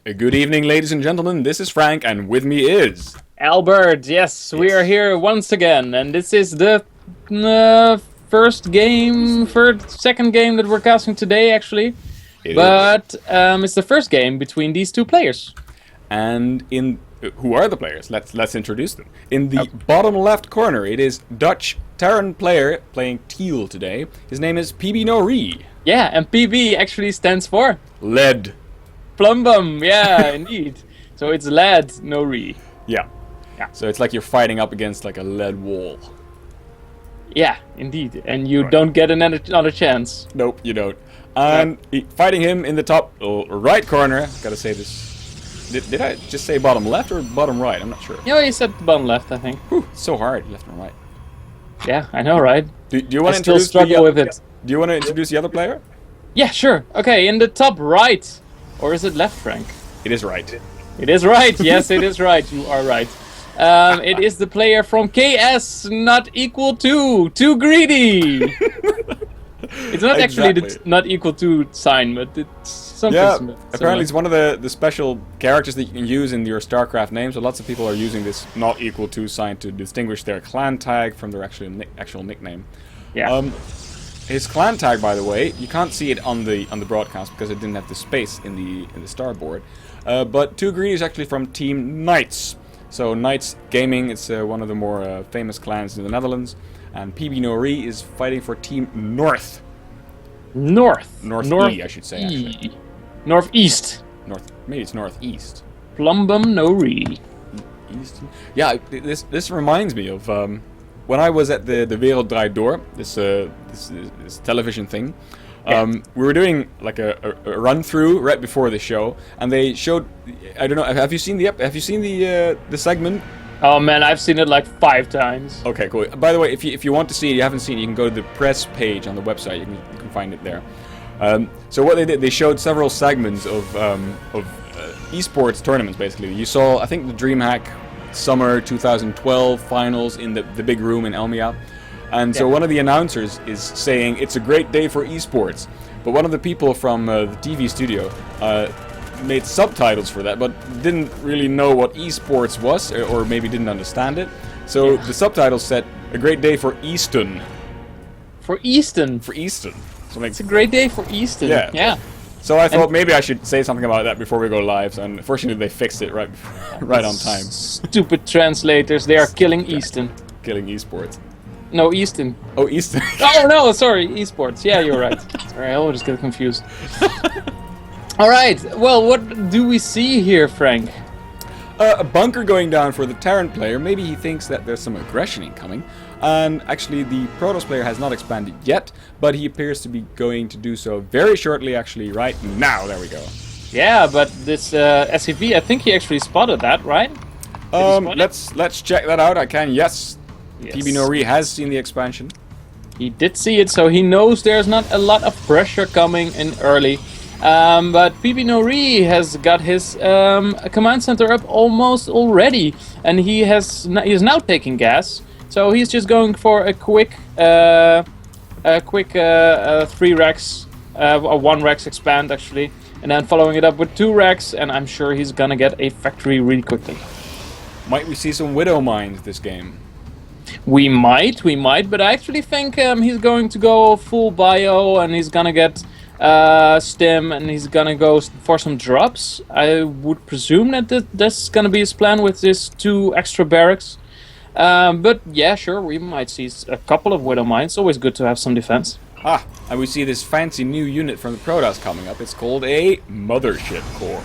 Good evening, ladies and gentlemen. This is Frank, and with me is Albert. Yes, we are here once again, and this is the second game that we're casting today, actually. It's the first game between these two players. And who are the players? Let's introduce them. In the bottom left corner, it is Dutch Terran player playing teal today. His name is PbNoRe. Yeah, and PB actually stands for Lead. Plumbum. Yeah, indeed. So it's lead, no re. Yeah. So it's like you're fighting up against like a lead wall. Yeah, indeed. And you don't get another chance. Nope, you don't. And fighting him in the top right corner, gotta say this. Did I just say bottom left or bottom right? I'm not sure. Yeah, you said bottom left, I think. Whew, so hard, left and right. Yeah, I know, right? Do you want to still introduce struggle with it. Do you want to introduce the other player? Yeah, sure. Okay, in the top right. Or is it left, Frank? It is right. It is right. Yes, it is right. You are right. It is the player from KS.TooGreedy. It's not actually the not equal to sign, but it's something. Yeah, similar. apparently it's one of the special characters that you can use in your StarCraft name. So lots of people are using this not equal to sign to distinguish their clan tag from their actual nickname. Yeah. His clan tag, by the way, you can't see it on the broadcast because it didn't have the space in the starboard. But TooGreedy is actually from Team Knights. So Knights Gaming is one of the more famous clans in the Netherlands, and PbNoRe is fighting for Team North. NorthE, I should say. Actually. Northeast. Maybe it's Northeast. PbNoRe. East. Yeah, this reminds me of. When I was at the Wereld Draait Door, this television thing, we were doing like a run through right before the show, and they showed. I don't know. Have you seen the segment? Oh man, I've seen it like 5 times. Okay, cool. By the way, if you want to see it, you haven't seen it, you can go to the press page on the website. You can find it there. So what they did, they showed several segments of esports tournaments. Basically, you saw I think the DreamHack Summer 2012 finals in the big room in Elmia, and so one of the announcers is saying it's a great day for esports, but one of the people from the TV studio made subtitles for that, but didn't really know what esports was, or maybe didn't understand it. So the subtitles said a great day for Easton. For Easton. So like, it's a great day for Easton. Yeah. So I thought maybe I should say something about that before we go live, and unfortunately they fixed it right on time. Stupid translators, they are killing Easton. Killing esports. No, Easton. Oh, Easton. Oh no, sorry, esports. Yeah, you're right. Sorry, I always get confused. Alright, well, what do we see here, Frank? A bunker going down for the Terran player. Maybe he thinks that there's some aggression incoming. And actually the Protoss player has not expanded yet, but he appears to be going to do so very shortly, actually, right now. There we go. Yeah, but this SCV, I think he actually spotted that, right? Let's check that out. I can, yes. PbNoRe has seen the expansion. He did see it, so he knows there's not a lot of pressure coming in early. But PbNoRe has got his command center up almost already, and he is now taking gas. So he's just going for a quick 3 racks, 1 racks expand actually, and then following it up with 2 racks, and I'm sure he's gonna get a factory really quickly. Might we see some Widow Mines this game? We might, but I actually think he's going to go full bio, and he's gonna get stim, and he's gonna go for some drops. I would presume that that's gonna be his plan with his 2 extra barracks. But yeah, sure, we might see a couple of Widow Mines. Always good to have some defense. And we see this fancy new unit from the Protoss coming up. It's called a Mothership Core.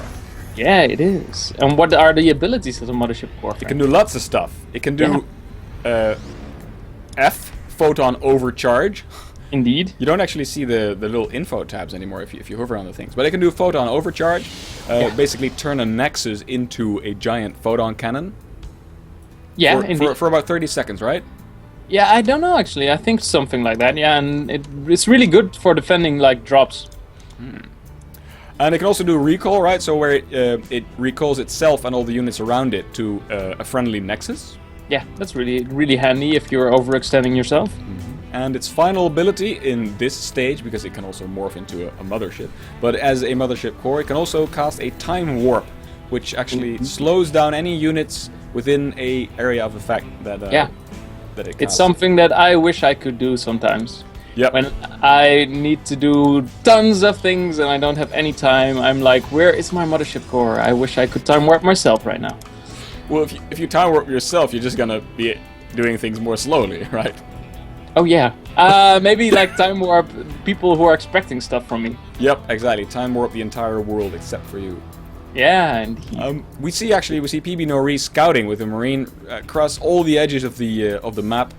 Yeah, it is. And what are the abilities of the Mothership Core? It can do lots of stuff. It can do F, Photon Overcharge. Indeed. You don't actually see the little info tabs anymore if you hover on the things. But it can do Photon Overcharge. Basically turn a Nexus into a giant photon cannon. Yeah, for about 30 seconds, right? Yeah, I don't know actually. I think something like that. Yeah, and it's really good for defending like drops. And it can also do recall, right? So where it recalls itself and all the units around it to a friendly nexus. Yeah, that's really handy if you're overextending yourself. and its final ability in this stage, because it can also morph into a mothership, but as a mothership core, it can also cast a time warp, which actually slows down any units within a area of effect that that it casts. It's something that I wish I could do sometimes. Yep. When I need to do tons of things and I don't have any time, I'm like, where is my mothership core? I wish I could time warp myself right now. Well, if you time warp yourself, you're just gonna be doing things more slowly, right? Oh yeah. Maybe like time warp people who are expecting stuff from me. Yep, exactly. Time warp the entire world except for you. Yeah, and we see PbNoRe scouting with a marine across all the edges of the map,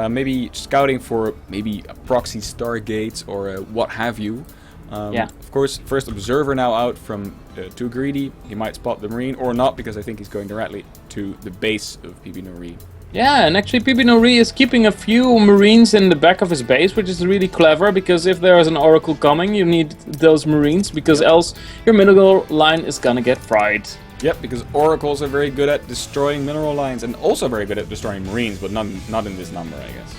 maybe scouting for maybe a proxy stargates or what have you. Of course, first observer now out from TooGreedy. He might spot the marine or not, because I think he's going directly to the base of PbNoRe. Yeah, and actually PbNoRe is keeping a few marines in the back of his base, which is really clever, because if there is an oracle coming, you need those marines, because else your mineral line is gonna get fried. Yep, because oracles are very good at destroying mineral lines, and also very good at destroying marines, but not in this number, I guess.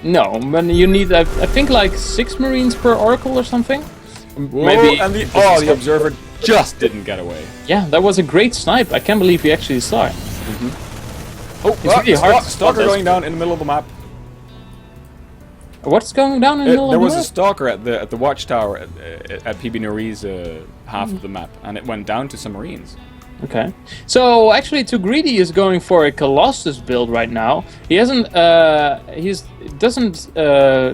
No, but you need, I think, like 6 marines per oracle or something. Whoa, maybe. And the observer just didn't get away. Yeah, that was a great snipe. I can't believe he actually saw it. Oh, it's really hard to spot stalker this. going down in the middle of the map. What's going down in the middle of the map? There was a stalker at the watchtower at PbNoRe's half of the map, and it went down to some marines. Okay, so actually TooGreedy is going for a Colossus build right now. He hasn't, doesn't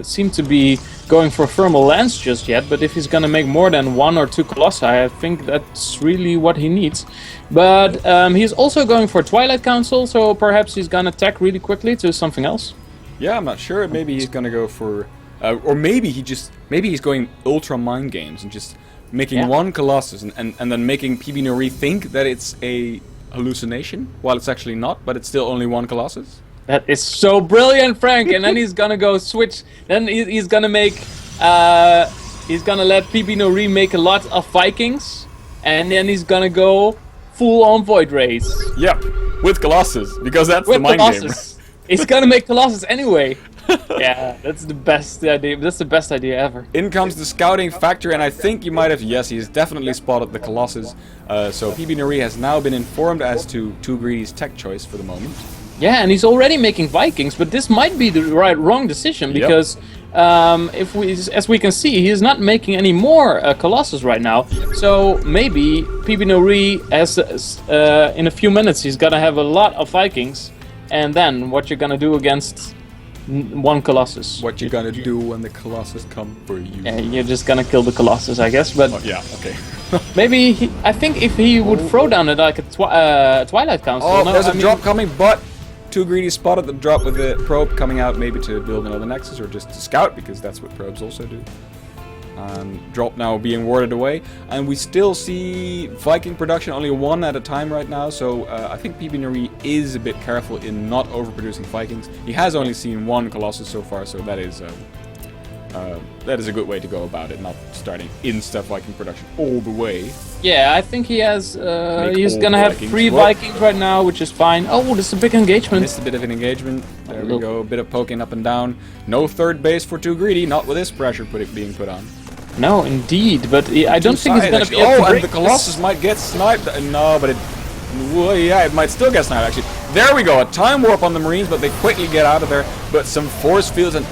seem to be going for thermal lance just yet, but if he's gonna make more than 1 or 2 Colossi, I think that's really what he needs. But he's also going for Twilight Council, so perhaps he's gonna attack really quickly to something else. Yeah, I'm not sure. Maybe he's gonna go for, or maybe he's going ultra mind games and just making 1 Colossus and then making PbNoRe think that it's a hallucination, while it's actually not, but it's still only 1 Colossus. That is so brilliant, Frank. And then he's gonna go switch. Then he's gonna make. He's gonna let PbNoRe make a lot of Vikings, and then he's gonna go full on Void Rays. Yep, with Colossus, because that's With the mind Colossus. He's gonna make Colossus anyway. Yeah, that's the best idea. That's the best idea ever. In comes the scouting factor, and I think you might have, yes, he's definitely spotted the Colossus. So PbNoRe has now been informed as to TooGreedy's tech choice for the moment. Yeah, and he's already making Vikings, but this might be the wrong decision, because as we can see, he is not making any more Colossus right now. So maybe PbNoRe has, in a few minutes, he's gonna have a lot of Vikings, and then what you're gonna do against 1 Colossus? What you gonna do when the Colossus come for you? Yeah, you're just gonna kill the Colossus, I guess. But yeah, okay. maybe I think if he would throw down it like a Twilight Council. Oh, no, there's a drop coming, but TooGreedy spotted the drop with the probe coming out, maybe to build another Nexus or just to scout, because that's what probes also do. Drop now being warded away, and we still see Viking production only 1 at a time right now, so I think PbNoRe is a bit careful in not overproducing Vikings. He has only seen 1 Colossus so far, so that is a good way to go about it, not starting insta Viking production all the way. Yeah, I think he has. He's gonna have 3 Vikings right now, which is fine. Oh, this is a big engagement. Missed a bit of an engagement. There we go. A bit of poking up and down. No third base for TooGreedy, not with this pressure being put on. No, indeed, but I don't think he's gonna be able to and break the Colossus might get sniped. No, but it might still get sniped, actually. There we go, a time warp on the Marines, but they quickly get out of there. But some force fields, and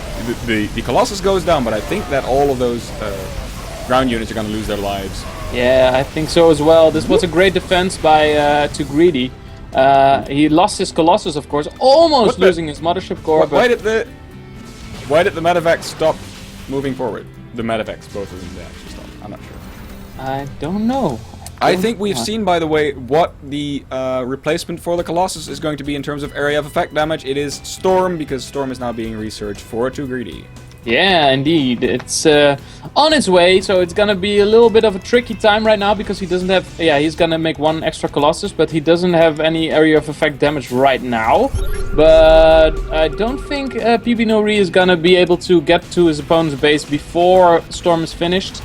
the Colossus goes down, but I think that all of those ground units are gonna lose their lives. Yeah, I think so as well. This was a great defense by TooGreedy. He lost his Colossus, of course, almost losing his mothership core. Why did the medevacs stop moving forward? The medevacs, both of them, they actually stopped. I'm not sure. I don't know. I think we've seen, by the way, what the replacement for the Colossus is going to be in terms of area of effect damage. It is Storm, because Storm is now being researched for TooGreedy. Yeah, indeed. It's on its way, so it's gonna be a little bit of a tricky time right now, because he doesn't have... Yeah, he's gonna make 1 extra Colossus, but he doesn't have any area of effect damage right now. But I don't think PbNoRe is gonna be able to get to his opponent's base before Storm is finished.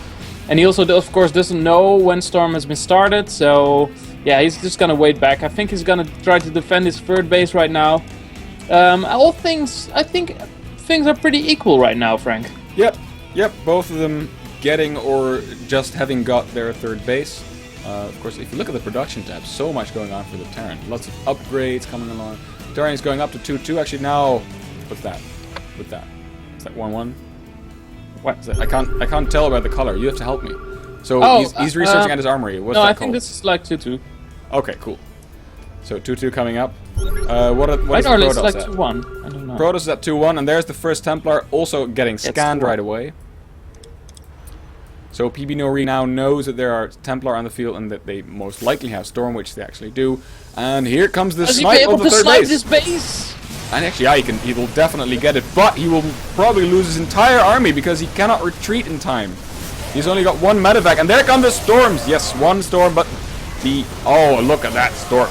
And he also, of course, doesn't know when Storm has been started, so... Yeah, he's just gonna wait back. I think he's gonna try to defend his third base right now. All things... I think... things are pretty equal right now, Frank. Yep, both of them getting or just having got their third base. Of course, if you look at the production tab, so much going on for the Terran. Lots of upgrades coming along. Terran is going up to 2-2. Actually, now, what's that? What's that? Is that 1-1? What is that? I can't tell by the color. You have to help me. So he's researching at his armory. What's that I called? think this is like 2-2. Okay, cool. So 2-2 coming up. What is Protoss? Protoss Like at? 2-1. I don't know. Protoss is at 2-1, and there's the first Templar also getting scanned right away. So PbNoRe now knows that there are Templar on the field and that they most likely have Storm, which they actually do. And here comes the snipe of the third base. This base? And actually, yeah, he will definitely get it, but he will probably lose his entire army because he cannot retreat in time. He's only got one medevac, and there come the storms. Yes, one storm, but oh, look at that storm.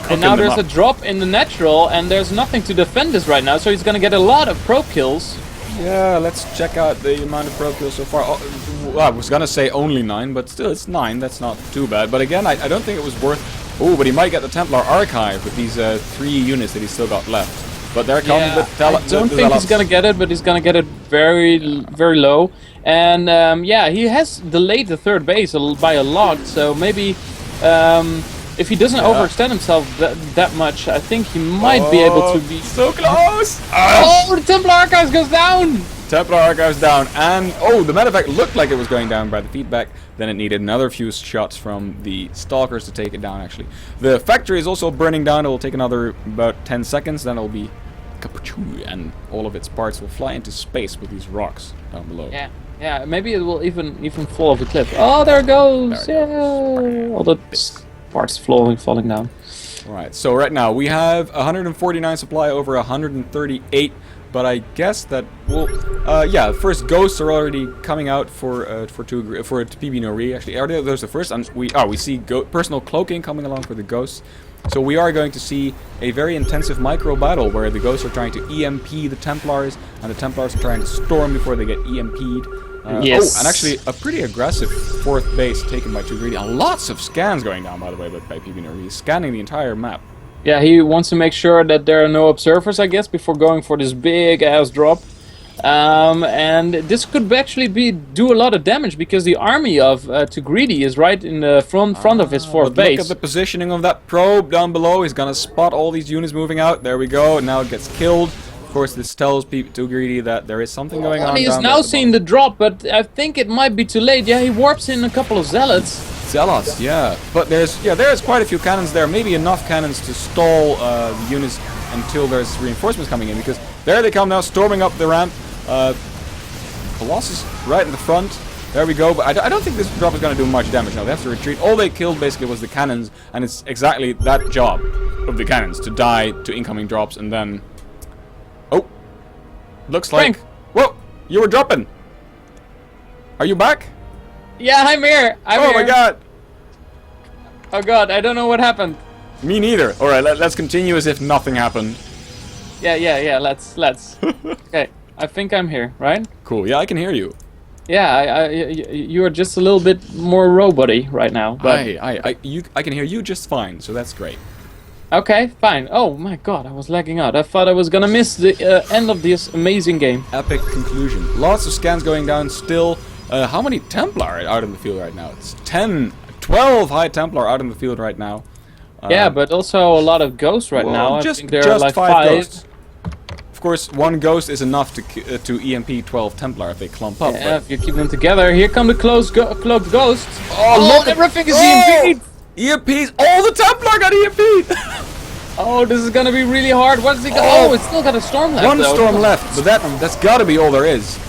And now there's a drop in the natural, and there's nothing to defend this right now, so he's gonna get a lot of probe kills. Yeah, let's check out the amount of probe kills so far. Oh, well, I was gonna say only 9, but still, it's 9. That's not too bad. But again, I don't think it was worth. Oh, but he might get the Templar Archive with these 3 units that he's still got left. But there comes the I don't think he's gonna get it, but he's gonna get it very, very low. And yeah, he has delayed the third base by a lot, so maybe if he doesn't overextend himself that much, I think he might be able to be so close. Oh, the Templar Archives goes down. Templar Archives down, and the medevac looked like it was going down by the feedback. Then it needed another few shots from the Stalkers to take it down. Actually, the factory is also burning down. It will take another about 10 seconds. Then it will be kapachoo, and all of its parts will fly into space with these rocks down below. Yeah. Maybe it will even fall off the cliff. Oh, there it goes. All the parts falling down. Alright, so right now we have 149 supply over 138, but I guess that yeah, first ghosts are already coming out for PbNoRe. Actually, are those the first? And we see personal cloaking coming along for the ghosts. So we are going to see a very intensive micro battle where the ghosts are trying to EMP the Templars, and the Templars are trying to storm before they get EMP'd. Yes. Oh, and actually a pretty aggressive 4th base taken by TooGreedy, and lots of scans going down, by the way, by PbNoRe. He's scanning the entire map. Yeah, he wants to make sure that there are no observers, I guess, before going for this big ass drop. And this could actually do a lot of damage because the army of TooGreedy is right in the front of his 4th base. Look at the positioning of that probe down below. He's gonna spot all these units moving out. There we go. Now it gets killed. Of course, this tells TooGreedy that there is something going on. He is now seeing the drop, but I think it might be too late. Yeah, he warps in a couple of zealots. Zealots, yeah. But there's quite a few cannons there. Maybe enough cannons to stall the units until there's reinforcements coming in, because there they come now, storming up the ramp. Colossus right in the front. There we go. But I don't think this drop is going to do much damage. No, they have to retreat. All they killed basically was the cannons, and it's exactly that job of the cannons to die to incoming drops, and then. Oh, looks like. Frank. Whoa, you were dropping. Are you back? Yeah, I'm here. I'm here. My god. Oh god, I don't know what happened. Me neither. All right, let's continue as if nothing happened. Yeah. Let's. Okay, I think I'm here, right? Cool. Yeah, I can hear you. Yeah, you are just a little bit more robot-y right now, but I can hear you just fine, so that's great. okay, fine. Oh my god, I was lagging out. I thought I was gonna miss the end of this amazing game. Epic conclusion. Lots of scans going down still. How many Templar are out in the field right now? It's 12 High Templar out in the field right now. Yeah, but also a lot of ghosts right now. I think there are like 5 ghosts. Of course, one ghost is enough to EMP 12 Templar if they clump up. Yeah, if you keep them together. Here come the cloked ghosts. Oh, look! Everything is EMP'd! EMPs! All the Templar got EMP'd! Oh, this is gonna be really hard. What's it? Oh, it's still got a storm left. One storm left, but that's gotta be all there is.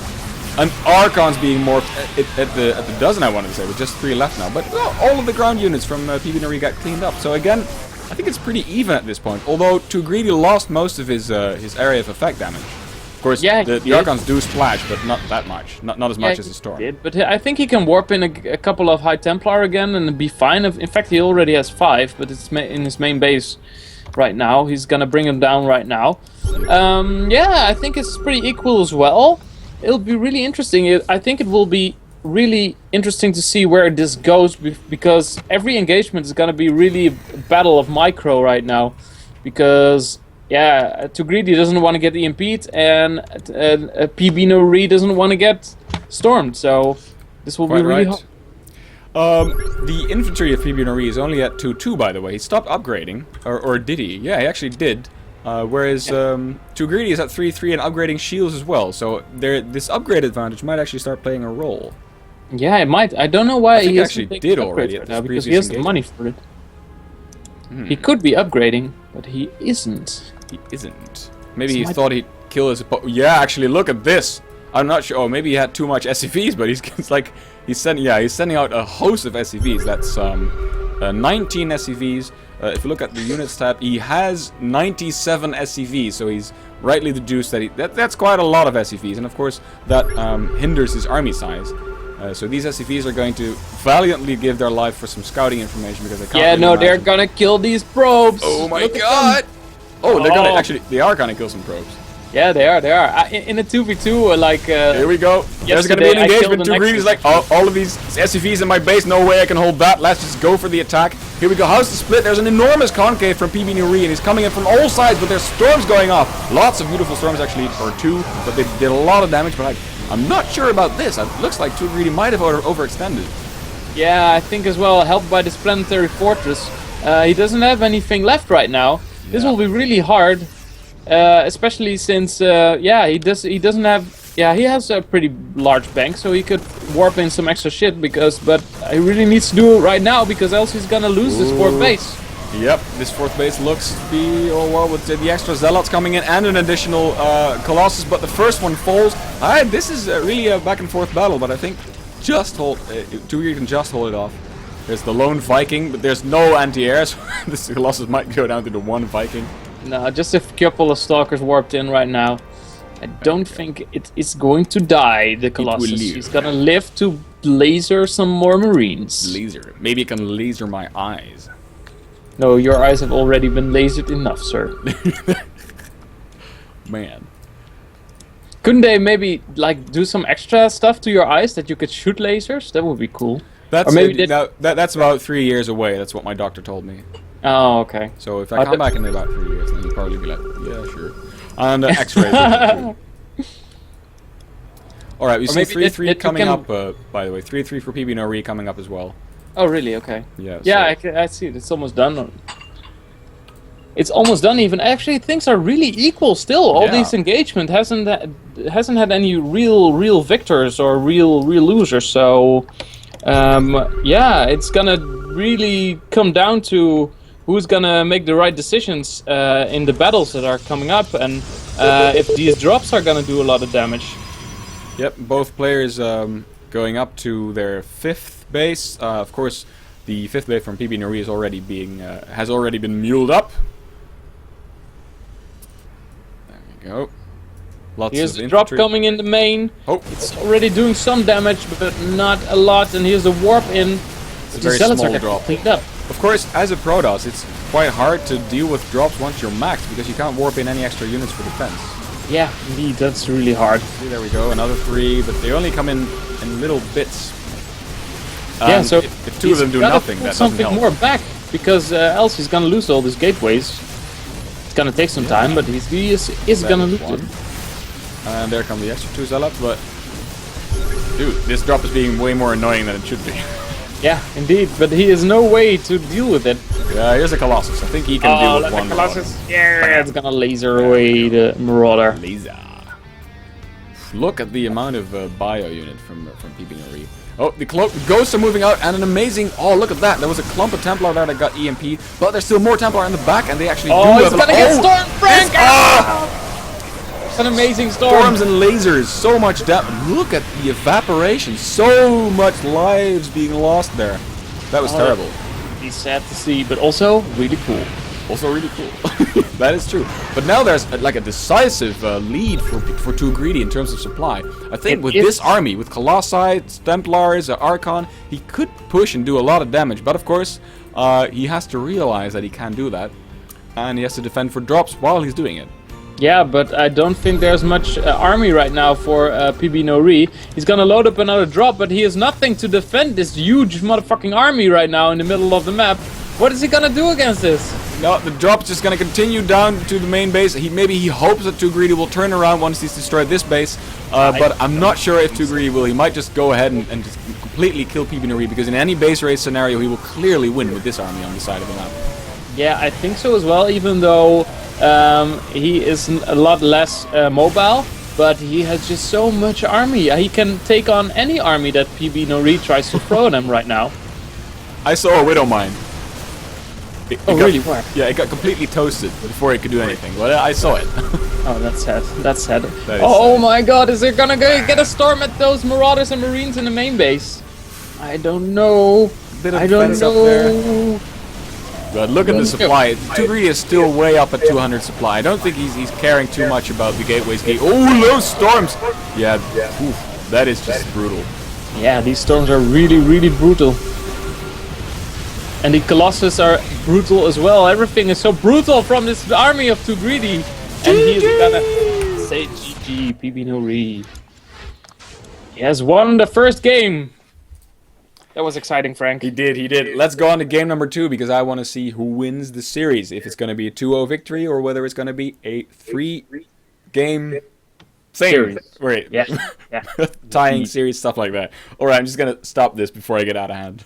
And Archon's being morphed at the dozen, I wanted to say, with just 3 left now. But all of the ground units from PbNoRe got cleaned up. So again, I think it's pretty even at this point. Although TooGreedy lost most of his area of effect damage. Of course, yeah, the Archons do splash, but not that much. Not as much as the storm. But I think he can warp in a couple of High Templar again and be fine. In fact, he already has 5, but it's in his main base right now. He's gonna bring him down right now. Yeah, I think it's pretty equal as well. It'll be really interesting. I think it will be really interesting to see where this goes, because every engagement is going to be really a battle of micro right now, because Yeah, TooGreedy doesn't want to get EMP'd, and PbNoRe doesn't want to get stormed, so this will be really hard. The infantry of PbNoRe is only at 2-2, by the way. He stopped upgrading, or did he? Yeah, he actually did. Whereas TooGreedy is at 3-3 and upgrading shields as well. So this upgrade advantage might actually start playing a role. Yeah, it might. I don't know why he actually did already right now, because he has the money for it. He could be upgrading, but he isn't. He isn't. Maybe he thought he'd kill his opponent. Yeah, actually, look at this. I'm not sure. Oh, maybe he had too much SCVs, but he's sending out a host of SCVs. That's 19 SCVs. If you look at the units tab, he has 97 SCVs, so he's rightly deduced that that's quite a lot of SCVs, and of course that hinders his army size. So these SCVs are going to valiantly give their life for some scouting information because they can't. Yeah, no, they're gonna kill these probes. Oh my god! Oh, they are gonna kill some probes. Yeah, they are. They are. In a 2v2, like. Here we go. There's gonna be an engagement. TooGreedy's like, all of these SCVs in my base. No way I can hold that. Let's just go for the attack. Here we go. How's the split? There's an enormous concave from PbNoRe, and he's coming in from all sides, but there's storms going off. Lots of beautiful storms, actually, or two, but they did a lot of damage. But I'm not sure about this. It looks like TooGreedy might have overextended. Yeah, I think as well, helped by this planetary fortress. He doesn't have anything left right now. Yeah. This will be really hard. Especially since, he doesn't have, he has a pretty large bank, so he could warp in some extra shit, but he really needs to do it right now, because else he's gonna lose this fourth base. Yep, this fourth base looks to be, with the extra zealots coming in and an additional Colossus, but the first one falls. This is really a back and forth battle, but I think TooGreedy can just hold it off. There's the lone Viking, but there's no anti-air, so this Colossus might go down to the one Viking. No, just a couple of stalkers warped in right now. I don't think it is going to die, the Colossus. He's gonna live to laser some more Marines. Laser. Maybe it can laser my eyes. No, your eyes have already been lasered enough, sir. Man. Couldn't they maybe, like, do some extra stuff to your eyes that you could shoot lasers? That would be cool. That's, that's about 3 years away. That's what my doctor told me. Oh, okay. So if I come back in about 3 years, then you'll probably be like, yeah, sure. And X-rays. Alright, we see 3-3 coming up, by the way. 3-3 for PbNoRe coming up as well. Oh, really? Okay. Yeah, yeah, I see it. It's almost done. It's almost done even. Actually, things are really equal still. All these engagement hasn't had any real victors or real losers, so... it's gonna really come down to who's gonna make the right decisions in the battles that are coming up, and if these drops are gonna do a lot of damage. Yep, both players going up to their 5th base. Of course, the 5th base from PbNoRe has already been muled up. There we go. Here's the drop coming in the main. Oh. It's already doing some damage, but not a lot. And here's the warp in. It's a very small drop. Cleaned up. Of course, as a Protoss, it's quite hard to deal with drops once you're maxed, because you can't warp in any extra units for defense. Yeah, indeed, that's really hard. See, there we go, another 3, but they only come in little bits. Yeah, so if 2 of them do nothing, that doesn't help. Something more back, because else he's gonna lose all these gateways. It's gonna take some time, but he is gonna lose it. And there come the extra 2 zealots, but... Dude, this drop is being way more annoying than it should be. Yeah, indeed, but he has no way to deal with it. Yeah, here's a Colossus. I think he can deal with one Colossus. Yeah, it's gonna laser away the Marauder. Laser. Look at the amount of bio unit from PbNoRe. Oh, the ghosts are moving out, and an amazing... Oh, look at that. There was a clump of Templar there that got EMP, but there's still more Templar in the back, and they actually do have... Oh, it's gonna get Storm, Frank! It's an amazing storm. Storms and lasers, so much damage. Look at the evaporation. So much lives being lost there. That was terrible. It's sad to see, but also really cool. Also really cool. That is true. But now there's like a decisive lead for TooGreedy in terms of supply. I think with this army, with Colossi, Templars, Archon, he could push and do a lot of damage. But of course, he has to realize that he can't do that. And he has to defend for drops while he's doing it. Yeah, but I don't think there's much army right now for PbNoRe. He's gonna load up another drop, but he has nothing to defend this huge motherfucking army right now in the middle of the map. What is he gonna do against this? No, the drop's just gonna continue down to the main base. Maybe he hopes that TooGreedy will turn around once he's destroyed this base, but I'm not sure if TooGreedy will. He might just go ahead and just completely kill PbNoRe, because in any base race scenario he will clearly win with this army on the side of the map. Yeah, I think so as well, even though he is a lot less mobile, but he has just so much army. He can take on any army that PbNoRe tries to throw at him right now. I saw a Widow Mine. Really? Where? Yeah, it got completely toasted before it could do anything. Well, I saw it. Oh, that's sad. That's sad. That is Oh sad. my god, is there gonna get a storm at those Marauders and Marines in the main base? I don't know. Bit of I don't defense up there. know. But look at the supply. TooGreedy is still way up at 200 supply. I don't think he's caring too much about the gateways. Oh, those storms! Yeah, oof, that is just brutal. Yeah, these storms are really, really brutal. And the Colossus are brutal as well. Everything is so brutal from this army of TooGreedy. And he is gonna say GG, PbNoRe. He has won the first game. That was exciting, Frank. He did. Let's go on to game number 2, because I want to see who wins the series. If it's going to be a 2-0 victory or whether it's going to be a 3-game Series. Wait. Yeah. Tying series, stuff like that. Alright, I'm just going to stop this before I get out of hand.